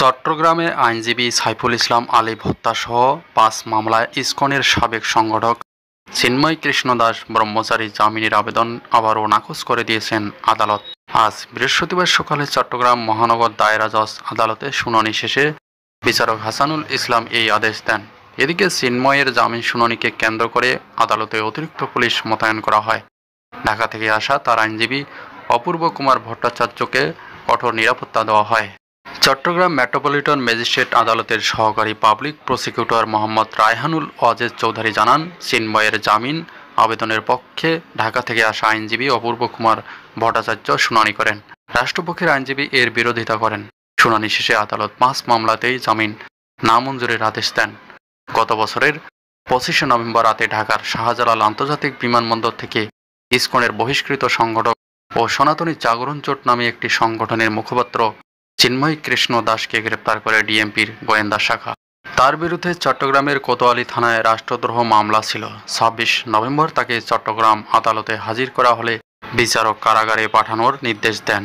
চট্টগ্রামে আইনজীবী সাইফুল ইসলাম আলিফ হত্যাসহ ৫ মামলায় ইসকনের সাবেক সংগঠক চিন্ময় কৃষ্ণ দাস ব্রহ্মচারী জামিনের আবেদন আবারও নাকচ করে দিয়েছেন আদালত। আজ বৃহস্পতিবার সকালে চট্টগ্রাম মহানগর দায়রা জজ আদালতে শুনানি শেষে বিচারক হাসানুল ইসলাম এই আদেশ দেন। এদিকে চিন্ময়ের জামিন শুনানিকে কেন্দ্র করে আদালতে অতিরিক্ত পুলিশ মোতায়েন করা হয়। ঢাকা থেকে আসা তার আইনজীবী অপূর্ব কুমার ভট্টাচার্যকে কঠোর নিরাপত্তা দেওয়া হয়। চট্টগ্রাম মেট্রোপলিটন ম্যাজিস্ট্রেট আদালতের সহকারী পাবলিক প্রসিকিউটর মোহাম্মদ রায়হানুল ওয়াজেদ চৌধুরী জানান, চিন্ময়ের জামিন আবেদনের পক্ষে ঢাকা থেকে আসা আইনজীবী অপূর্ব কুমার ভট্টাচার্য শুনানি করেন। রাষ্ট্রপক্ষের আইনজীবী এর বিরোধিতা করেন। শুনানি শেষে আদালত ৫ মামলাতেই জামিন নামঞ্জুরের আদেশ দেন। গত বছরের ২৫শে নভেম্বর রাতে ঢাকার শাহজালাল আন্তর্জাতিক বিমানবন্দর থেকে ইসকনের বহিষ্কৃত সংগঠক ও সনাতনী জাগরণ জোট নামে একটি সংগঠনের মুখপাত্র চিন্ময় কৃষ্ণ দাসকে গ্রেপ্তার করে ডিএমপির গোয়েন্দা শাখা। তার বিরুদ্ধে চট্টগ্রামের কোতোয়ালি থানায় রাষ্ট্রদ্রোহ মামলা ছিল। ২৬ নভেম্বর তাকে চট্টগ্রাম আদালতে হাজির করা হলে বিচারক কারাগারে পাঠানোর নির্দেশ দেন।